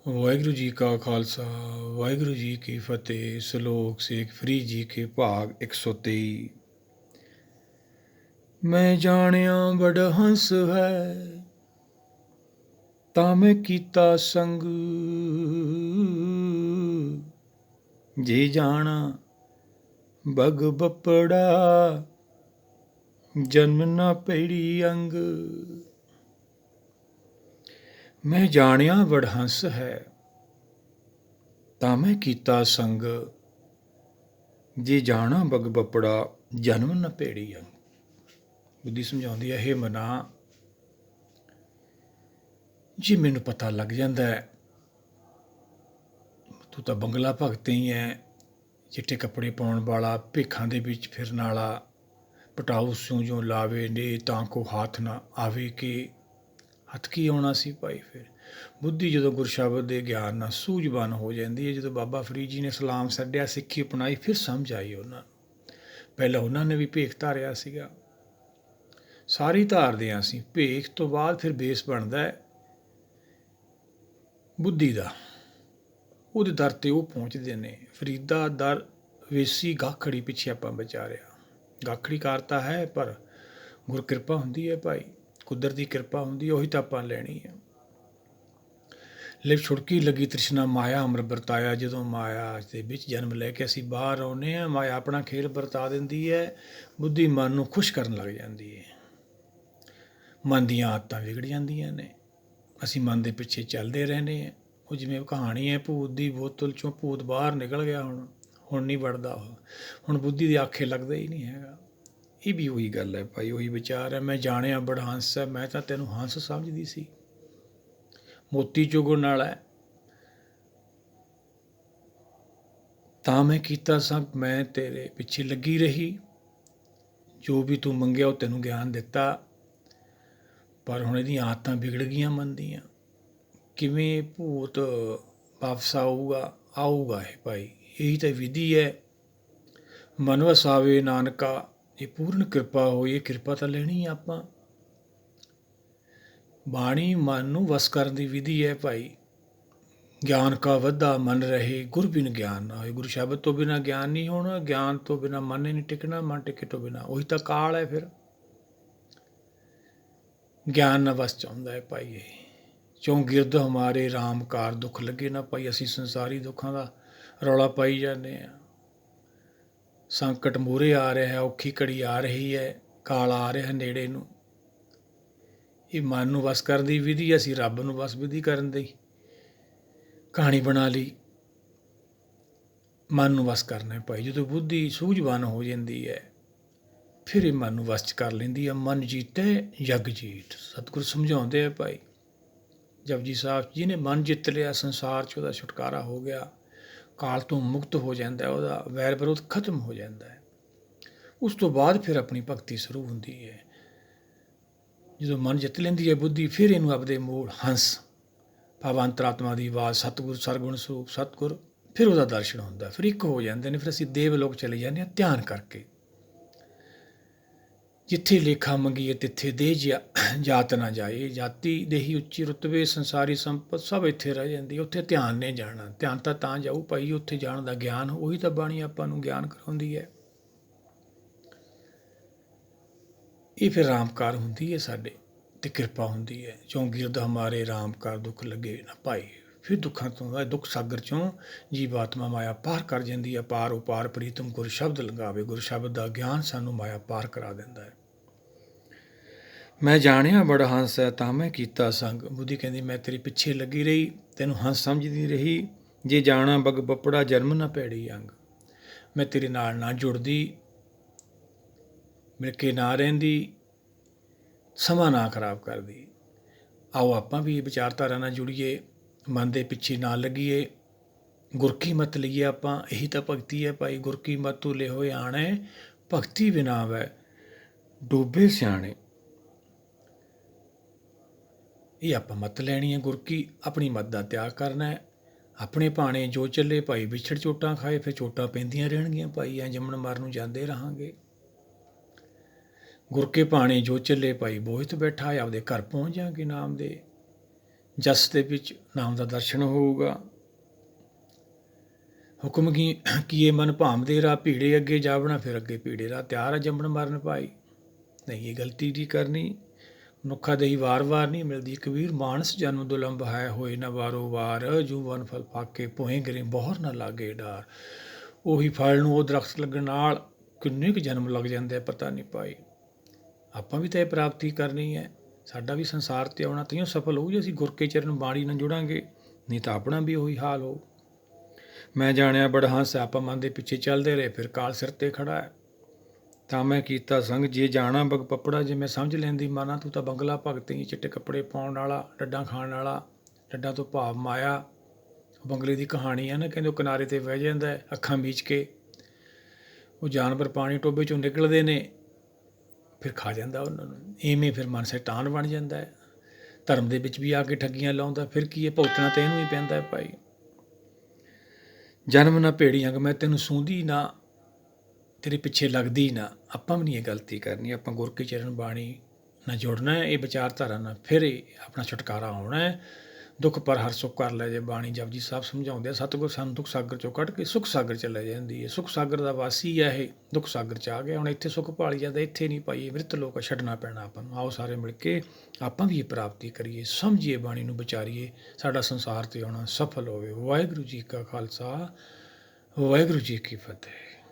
ਵਾਹਿਗੁਰੂ ਜੀ ਕਾ ਖਾਲਸਾ ਵਾਹਿਗੁਰੂ ਜੀ ਕੀ ਫਤਿਹ। ਸ਼ਲੋਕ ਸੇਖ ਫਰੀਦ ਜੀ ਕੇ ਭਾਗ 123। ਮੈਂ ਜਾਣਿਆ ਬੜ ਹੰਸ ਹੈ ਤਾਂ ਮੈਂ ਕੀਤਾ ਸੰਗ, ਜੇ ਜਾਣਾ ਬਗ ਬੱਪੜਾ ਜਨਮ ਨਾ ਪੈੜੀ ਅੰਗ। ਮੈਂ ਜਾਣਿਆ ਬੜ ਹੰਸ ਹੈ ਤਾਂ ਮੈਂ ਕੀਤਾ ਸੰਗ, ਜੇ ਜਾਣਾ ਬਗ ਬੱਪੜਾ ਜਨਮ ਨਾ ਭੇੜੀ ਅੰਗ। ਬੁੱਧੀ ਸਮਝਾਉਂਦੀ ਹੈ, ਹੇ ਮਨਾ, ਜੀ ਮੈਨੂੰ ਪਤਾ ਲੱਗ ਜਾਂਦਾ ਹੈ ਤੂੰ ਤਾਂ ਬੰਗਲਾ ਭਗਤ ਹੀ ਹੈ, ਚਿੱਟੇ ਕੱਪੜੇ ਪਾਉਣ ਵਾਲਾ, ਭੇਖਾਂ ਦੇ ਵਿੱਚ ਫਿਰਨ ਵਾਲਾ, ਪਟਾਊ ਸਿਉਂ ਜੋ ਲਾਵੇ ਨੇ ਤਾਂ ਕੋ ਹੱਥ ਨਾ ਆਵੇ। ਕਿ ਹੱਥ ਕੀ ਆਉਣਾ ਸੀ ਭਾਈ? ਫਿਰ ਬੁੱਧੀ ਜਦੋਂ ਗੁਰਸ਼ਬਦ ਦੇ ਗਿਆਨ ਨਾਲ ਸੂਝਵਾਨ ਹੋ ਜਾਂਦੀ ਹੈ, ਜਦੋਂ ਬਾਬਾ ਫਰੀਦ ਜੀ ਨੇ ਸਲਾਮ ਛੱਡਿਆ, ਸਿੱਖੀ ਅਪਣਾਈ, ਫਿਰ ਸਮਝ ਆਈ ਉਹਨਾਂ ਨੂੰ। ਪਹਿਲਾਂ ਉਹਨਾਂ ਨੇ ਵੀ ਭੇਖ ਧਾਰਿਆ ਸੀਗਾ, ਸਾਰੀ ਧਾਰਦੇ ਹਾਂ ਅਸੀਂ। ਭੇਖ ਤੋਂ ਬਾਅਦ ਫਿਰ ਬੇਸ ਬਣਦਾ ਹੈ ਬੁੱਧੀ ਦਾ, ਉਹਦੇ ਦਰ ਤੇ ਉਹ ਪਹੁੰਚਦੇ ਨੇ। ਫਰੀਦਾ ਦਰ ਵੇਸੀ ਗਾਖੜੀ ਪਿੱਛੇ ਆਪਾਂ ਵਿਚਾਰਿਆ। ਗਾਖੜੀ ਕਰਤਾ ਹੈ, ਪਰ ਗੁਰ ਕਿਰਪਾ ਹੁੰਦੀ ਹੈ ਭਾਈ, ਕੁਦਰਤੀ ਕਿਰਪਾ ਹੁੰਦੀ ਹੈ, ਉਹੀ ਤਾਂ ਆਪਾਂ ਲੈਣੀ ਹੈ। ਲਿਵ ਛੁੜਕੀ ਲੱਗੀ ਤ੍ਰਿਸ਼ਨਾ ਮਾਇਆ ਅਮਰ ਵਰਤਾਇਆ। ਜਦੋਂ ਮਾਇਆ ਦੇ ਵਿੱਚ ਜਨਮ ਲੈ ਕੇ ਅਸੀਂ ਬਾਹਰ ਆਉਂਦੇ ਹਾਂ, ਮਾਇਆ ਆਪਣਾ ਖੇਲ ਵਰਤਾ ਦਿੰਦੀ ਹੈ। ਬੁੱਧੀ ਮਨ ਨੂੰ ਖੁਸ਼ ਕਰਨ ਲੱਗ ਜਾਂਦੀ ਹੈ, ਮਨ ਦੀਆਂ ਆਦਤਾਂ ਵਿਗੜ ਜਾਂਦੀਆਂ ਨੇ, ਅਸੀਂ ਮਨ ਦੇ ਪਿੱਛੇ ਚੱਲਦੇ ਰਹਿੰਦੇ ਹਾਂ। ਉਹ ਜਿਵੇਂ ਕਹਾਣੀ ਹੈ ਭੂਤ ਦੀ, ਬੋਤਲ 'ਚੋਂ ਭੂਤ ਬਾਹਰ ਨਿਕਲ ਗਿਆ, ਹੁਣ ਨਹੀਂ ਵੜਦਾ ਉਹ, ਹੁਣ ਬੁੱਧੀ ਦੇ ਆਖੇ ਲੱਗਦਾ ਹੀ ਨਹੀਂ ਹੈਗਾ। ਇਹ ਵੀ ਉਹੀ ਗੱਲ ਹੈ ਭਾਈ, ਉਹੀ ਵਿਚਾਰ ਹੈ। ਮੈਂ ਜਾਣਿਆ ਬੜ ਹੰਸ ਹੈ, ਮੈਂ ਤਾਂ ਤੈਨੂੰ ਹੰਸ ਸਮਝਦੀ ਸੀ, ਮੋਤੀ ਚੁਗਣ ਵਾਲਾ ਹੈ, ਤਾਂ ਮੈਂ ਕੀਤਾ ਸੰਗ, ਮੈਂ ਤੇਰੇ ਪਿੱਛੇ ਲੱਗੀ ਰਹੀ, ਜੋ ਵੀ ਤੂੰ ਮੰਗਿਆ ਉਹ ਤੈਨੂੰ ਗਿਆਨ ਦਿੱਤਾ, ਪਰ ਹੁਣ ਇਹਦੀਆਂ ਆਦਤਾਂ ਵਿਗੜ ਗਈਆਂ ਮਨ ਦੀਆਂ। ਕਿਵੇਂ ਭੂਤ ਵਾਪਸ ਆਊਗਾ ਇਹ ਭਾਈ? ਇਹੀ ਤਾਂ ਵਿਧੀ ਹੈ। ਮਨ ਵਸਾਵੇ ਨਾਨਕਾ, ਜੇ ਪੂਰਨ ਕਿਰਪਾ ਹੋਈ, ਇਹ ਕਿਰਪਾ ਤਾਂ ਲੈਣੀ ਆਪਾਂ। ਬਾਣੀ ਮਨ ਨੂੰ ਵਸ ਕਰਨ ਦੀ ਵਿਧੀ ਹੈ ਭਾਈ। ਗਿਆਨ ਕਾ ਵੱਧਾ ਮਨ ਰਹੇ, ਗੁਰ ਬਿਨ ਗਿਆਨ ਨਾ ਹੋਏ। ਗੁਰੂ ਸ਼ਬਦ ਤੋਂ ਬਿਨਾਂ ਗਿਆਨ ਨਹੀਂ ਹੋਣਾ, ਗਿਆਨ ਤੋਂ ਬਿਨਾਂ ਮਨ ਹੀ ਨਹੀਂ ਟਿਕਣਾ, ਮਨ ਟਿਕੇ ਤੋਂ ਬਿਨਾਂ ਉਹੀ ਤਾਂ ਕਾਲ ਹੈ। ਫਿਰ ਗਿਆਨ ਨਾ ਵਸ ਚਾਹੁੰਦਾ ਹੈ ਭਾਈ। ਇਹ ਚੋਂ ਗਿਰਦ ਹਮਾਰੇ ਰਾਮ ਕਾਰ, ਦੁੱਖ ਲੱਗੇ ਨਾ ਭਾਈ। ਅਸੀਂ ਸੰਸਾਰੀ ਦੁੱਖਾਂ ਦਾ ਰੌਲਾ ਪਾਈ ਜਾਂਦੇ ਹਾਂ। ਸੰਕਟ ਮੂਹਰੇ ਆ ਰਿਹਾ ਹੈ, ਔਖੀ ਘੜੀ ਆ ਰਹੀ ਹੈ, ਕਾਲ ਆ ਰਿਹਾ ਨੇੜੇ ਨੂੰ। ਇਹ ਮਨ ਨੂੰ ਵਸ ਕਰਨ ਦੀ ਵਿਧੀ, ਅਸੀਂ ਰੱਬ ਨੂੰ ਵਸ ਵਿਧੀ ਕਰਨ ਦੀ ਕਹਾਣੀ ਬਣਾ ਲਈ। ਮਨ ਨੂੰ ਵਸ ਕਰਨਾ ਭਾਈ। ਜਦੋਂ ਬੁੱਧੀ ਸੂਝਵਾਨ ਹੋ ਜਾਂਦੀ ਹੈ, ਫਿਰ ਇਹ ਮਨ ਨੂੰ ਵਸ 'ਚ ਕਰ ਲੈਂਦੀ ਹੈ। ਮਨ ਜੀਤੇ ਜਗ ਜੀਤ, ਸਤਿਗੁਰ ਸਮਝਾਉਂਦੇ ਆ ਭਾਈ ਜਪਜੀ ਸਾਹਿਬ, ਜਿਹਨੇ ਮਨ ਜਿੱਤ ਲਿਆ, ਸੰਸਾਰ 'ਚ ਉਹਦਾ ਛੁਟਕਾਰਾ ਹੋ ਗਿਆ, ਕਾਲ ਤੋਂ ਮੁਕਤ ਹੋ ਜਾਂਦਾ, ਉਹਦਾ ਵੈਰ ਵਿਰੋਧ ਖਤਮ ਹੋ ਜਾਂਦਾ ਹੈ। ਉਸ ਤੋਂ ਬਾਅਦ ਫਿਰ ਆਪਣੀ ਭਗਤੀ ਸ਼ੁਰੂ ਹੁੰਦੀ ਹੈ। ਜਦੋਂ ਮਨ ਜਿੱਤ ਲੈਂਦੀ ਹੈ ਬੁੱਧੀ, ਫਿਰ ਇਹਨੂੰ ਆਪਦੇ ਮੂਲ ਹੰਸ ਭਾਵ ਅੰਤਰਾਤਮਾ ਦੀ ਆਵਾਜ਼, ਸਤਿਗੁਰ ਸਰਗੁਣ ਸਰੂਪ ਸਤਿਗੁਰ, ਫਿਰ ਉਹਦਾ ਦਰਸ਼ਨ ਹੁੰਦਾ, ਫਿਰ ਇੱਕ ਹੋ ਜਾਂਦੇ ਨੇ। ਫਿਰ ਅਸੀਂ ਦੇਵ ਲੋਕ ਚਲੇ ਜਾਂਦੇ ਹਾਂ ਧਿਆਨ ਕਰਕੇ। ਜਿੱਥੇ ਲੇਖਾ ਮੰਗੀਏ ਤਿੱਥੇ ਦੇਹ ਜਾਤ ਨਾ ਜਾਏ। ਜਾਤੀ ਦੇਹੀ ਉੱਚੀ ਰੁਤਬੇ ਸੰਸਾਰੀ ਸੰਪਤ ਸਭ ਇੱਥੇ ਰਹਿ ਜਾਂਦੀ, ਉੱਥੇ ਧਿਆਨ ਨੇ ਜਾਣਾ। ਧਿਆਨ ਤਾਂ ਜਾਊ ਭਾਈ, ਉੱਥੇ ਜਾਣ ਦਾ ਗਿਆਨ, ਉਹੀ ਤਾਂ ਬਾਣੀ ਆਪਾਂ ਨੂੰ ਗਿਆਨ ਕਰਾਉਂਦੀ ਹੈ। ਇਹ ਫਿਰ ਰਾਮਕਾਰ ਹੁੰਦੀ ਹੈ ਸਾਡੇ ਤੇ ਕਿਰਪਾ ਹੁੰਦੀ ਹੈ। ਚੋਂ ਗਿਰਦ ਹਮਾਰੇ ਰਾਮਕਾਰ, ਦੁੱਖ ਲੱਗੇ ਨਾ ਭਾਈ। ਫਿਰ ਦੁੱਖਾਂ ਤੋਂ, ਦੁੱਖ ਸਾਗਰ 'ਚੋਂ ਜੀਵ ਆਤਮਾ ਮਾਇਆ ਪਾਰ ਕਰ ਜਾਂਦੀ ਹੈ। ਪਾਰ ਉਪਾਰ ਪ੍ਰੀਤਮ ਗੁਰ ਸ਼ਬਦ ਲੰਘਾਵੇ। ਗੁਰ ਸ਼ਬਦ ਦਾ ਗਿਆਨ ਸਾਨੂੰ ਮਾਇਆ ਪਾਰ ਕਰਾ ਦਿੰਦਾ ਹੈ। ਮੈਂ ਜਾਣਿਆ ਬੜਾ ਹੰਸ ਹੈ ਤਾਂ ਮੈਂ ਕੀਤਾ ਸੰਗ। ਬੁੱਧੀ ਕਹਿੰਦੀ ਮੈਂ ਤੇਰੇ ਪਿੱਛੇ ਲੱਗੀ ਰਹੀ, ਤੈਨੂੰ ਹੰਸ ਸਮਝਦੀ ਰਹੀ। ਜੇ ਜਾਣਾ ਬਗ ਬੱਪੜਾ ਜਨਮ ਨਾ ਪੈੜੀ ਅੰਗ। ਮੈਂ ਤੇਰੇ ਨਾਲ ਨਾ ਜੁੜਦੀ, ਮਿਲ ਕੇ ਨਾ ਰਹਿੰਦੀ, ਸਮਾਂ ਨਾ ਖਰਾਬ ਕਰਦੀ। ਆਓ ਆਪਾਂ ਵੀ ਇਹ ਵਿਚਾਰਧਾਰਾ ਨਾਲ ਜੁੜੀਏ, ਮਨ ਦੇ ਪਿੱਛੇ ਨਾ ਲੱਗੀਏ, ਗੁਰ ਕੀ ਮਤ ਲਈਏ ਆਪਾਂ। ਇਹੀ ਤਾਂ ਭਗਤੀ ਹੈ ਭਾਈ। ਗੁਰ ਕੀ ਮਤ ਤੁਲੇ ਹੋਏ ਆਣੇ, ਭਗਤੀ ਬਿਨਾ ਵੈ ਡੋਬੇ ਸਿਆਣੇ। ਇਹ ਆਪਾਂ ਮੱਤ ਲੈਣੀ ਹੈ ਗੁਰ ਕੀ, ਆਪਣੀ ਮੱਤ ਦਾ ਤਿਆਗ ਕਰਨਾ ਹੈ। ਆਪਣੇ ਭਾਣੇ ਜੋ ਚੱਲੇ ਭਾਈ, ਵਿਛੜ ਚੋਟਾਂ ਖਾਏ, ਫਿਰ ਚੋਟਾਂ ਪੈਂਦੀਆਂ ਰਹਿਣਗੀਆਂ ਭਾਈ। ਐਂ ਜੰਮਣ ਮਰਨ ਨੂੰ ਜਾਂਦੇ ਰਹਾਂਗੇ। ਗੁਰ ਕੇ ਭਾਣੇ ਜੋ ਚੱਲੇ ਭਾਈ, ਬੋਹਿਤ ਬੈਠਾ ਆਪਦੇ ਘਰ ਪਹੁੰਚ ਜਾਗੇ ਨਾਮ ਦੇ। ਜਸ ਦੇ ਵਿੱਚ ਨਾਮ ਦਾ ਦਰਸ਼ਨ ਹੋਊਗਾ। ਹੁਕਮ ਕੀਏ ਮਨ ਭਾਮਦੇ ਰਾਹ, ਭੀੜੇ ਅੱਗੇ ਜਾਵਣਾ ਫਿਰ ਅੱਗੇ ਭੀੜੇ ਰਾਹ, ਤਿਆਰ ਆ ਜੰਮਣ ਮਰਨ ਭਾਈ। ਨਹੀਂ ਇਹ ਗਲਤੀ ਨਹੀਂ ਕਰਨੀ, ਮਨੁੱਖਾ ਦੇਹੀ ਵਾਰ ਨਹੀਂ ਮਿਲਦੀ। ਕਬੀਰ ਮਾਨਸ ਜਨਮ ਦੁਲੰਭ ਹੈ, ਹੋਏ ਨਾ ਵਾਰੋ ਵਾਰ, ਜੂ ਵਨ ਫਲ ਫਾਕੇ ਭੋਏ ਗਰੇ ਬੋਹਰ ਨਾ ਲਾਗੇ ਡਾਰ। ਉਹੀ ਫਲ ਨੂੰ ਉਹ ਦਰਖਤ ਲੱਗਣ ਨਾਲ ਕਿੰਨੇ ਕੁ ਜਨਮ ਲੱਗ ਜਾਂਦੇ ਪਤਾ ਨਹੀਂ ਭਾਈ। ਆਪਾਂ ਵੀ ਤਾਂ ਇਹ ਪ੍ਰਾਪਤੀ ਕਰਨੀ ਹੈ, ਸਾਡਾ ਵੀ ਸੰਸਾਰ 'ਤੇ ਆਉਣਾ ਤੀਓਂ ਸਫਲ ਹੋਊ ਜੇ ਅਸੀਂ ਗੁਰ ਕੇ ਚਰਨ ਬਾਣੀ ਨਾਲ ਜੁੜਾਂਗੇ, ਨਹੀਂ ਤਾਂ ਆਪਣਾ ਵੀ ਉਹੀ ਹਾਲ ਹੋਊ। ਮੈਂ ਜਾਣਿਆ ਬੜਾ ਹੰਸ, ਆਪਾਂ ਮਨ ਦੇ ਪਿੱਛੇ ਚੱਲਦੇ ਰਹੇ, ਫਿਰ ਕਾਲ ਸਿਰ 'ਤੇ ਖੜਾ ਹੈ। ਤਾਂ ਮੈਂ ਕੀਤਾ ਸੰਗ ਜੇ ਜਾਣਾ ਬਗ ਪੱਪੜਾ, ਜੇ ਮੈਂ ਸਮਝ ਲੈਂਦੀ ਮਾਨਾ ਤੂੰ ਤਾਂ ਬੰਗਲਾ ਭਗਤੀ, ਚਿੱਟੇ ਕੱਪੜੇ ਪਾਉਣ ਵਾਲਾ, ਡੱਡਾਂ ਖਾਣ ਵਾਲਾ, ਡੱਡਾਂ ਤੋਂ ਭਾਵ ਮਾਇਆ। ਬੰਗਲੇ ਦੀ ਕਹਾਣੀ ਹੈ ਨਾ, ਕਹਿੰਦੇ ਉਹ ਕਿਨਾਰੇ 'ਤੇ ਬਹਿ ਜਾਂਦਾ ਅੱਖਾਂ ਮੀਚ ਕੇ, ਉਹ ਜਾਨਵਰ ਪਾਣੀ ਟੋਬੇ 'ਚੋਂ ਨਿਕਲਦੇ ਨੇ, ਫਿਰ ਖਾ ਜਾਂਦਾ ਉਹਨਾਂ ਨੂੰ। ਇਵੇਂ ਫਿਰ ਮਨ ਸ਼ੈਤਾਨ ਬਣ ਜਾਂਦਾ ਹੈ, ਧਰਮ ਦੇ ਵਿੱਚ ਵੀ ਆ ਕੇ ਠੱਗੀਆਂ ਲਾਉਂਦਾ। ਫਿਰ ਕੀ ਹੈ, ਭੁਗਤਣਾ ਤਾਂ ਇਹਨੂੰ ਹੀ ਪੈਂਦਾ ਹੈ ਭਾਈ। ਜਨਮ ਨਾ ਭੇੜੀ ਅੰਗ, ਮੈਂ ਤੈਨੂੰ ਸੂੰਦੀ ਨਾ, ਤੇਰੇ ਪਿੱਛੇ ਲੱਗਦੀ ਨਾ। ਆਪਾਂ ਵੀ ਨਹੀਂ ਇਹ ਗਲਤੀ ਕਰਨੀ, ਆਪਾਂ ਗੁਰ ਕੀ ਚਰਨ ਬਾਣੀ ਨਾਲ ਜੁੜਨਾ ਹੈ, ਇਹ ਵਿਚਾਰਧਾਰਾ ਨਾਲ ਫਿਰ ਆਪਣਾ ਛੁਟਕਾਰਾ ਆਉਣਾ ਹੈ। ਦੁੱਖ ਪਰ ਹਰ ਸੁੱਖ ਕਰ ਲੈ ਜੇ, ਬਾਣੀ ਜਪਜੀ ਸਾਹਿਬ ਸਮਝਾਉਂਦੇ ਆ। ਸਤਿਗੁਰ ਸਾਨੂੰ ਦੁੱਖ ਸਾਗਰ 'ਚੋਂ ਕੱਢ ਕੇ ਸੁੱਖ ਸਾਗਰ 'ਚ ਲੈ ਜਾਂਦੀ ਹੈ। ਸੁੱਖ ਸਾਗਰ ਦਾ ਵਾਸੀ ਹੈ ਇਹ, ਦੁੱਖ ਸਾਗਰ 'ਚ ਆ ਗਿਆ। ਹੁਣ ਇੱਥੇ ਸੁੱਖ ਭਾਲੀ ਜਾਂਦਾ, ਇੱਥੇ ਨਹੀਂ ਭਾਈ, ਮ੍ਰਿਤ ਲੋਕ ਛੱਡਣਾ ਪੈਣਾ ਆਪਾਂ ਨੂੰ। ਆਓ ਸਾਰੇ ਮਿਲ ਕੇ ਆਪਾਂ ਵੀ ਇਹ ਪ੍ਰਾਪਤੀ ਕਰੀਏ, ਸਮਝੀਏ ਬਾਣੀ ਨੂੰ, ਵਿਚਾਰੀਏ, ਸਾਡਾ ਸੰਸਾਰ 'ਤੇ ਆਉਣਾ ਸਫਲ ਹੋਵੇ। ਵਾਹਿਗੁਰੂ ਜੀ ਕਾ ਖਾਲਸਾ, ਵਾਹਿਗੁਰੂ ਜੀ ਕੀ ਫਤਿਹ।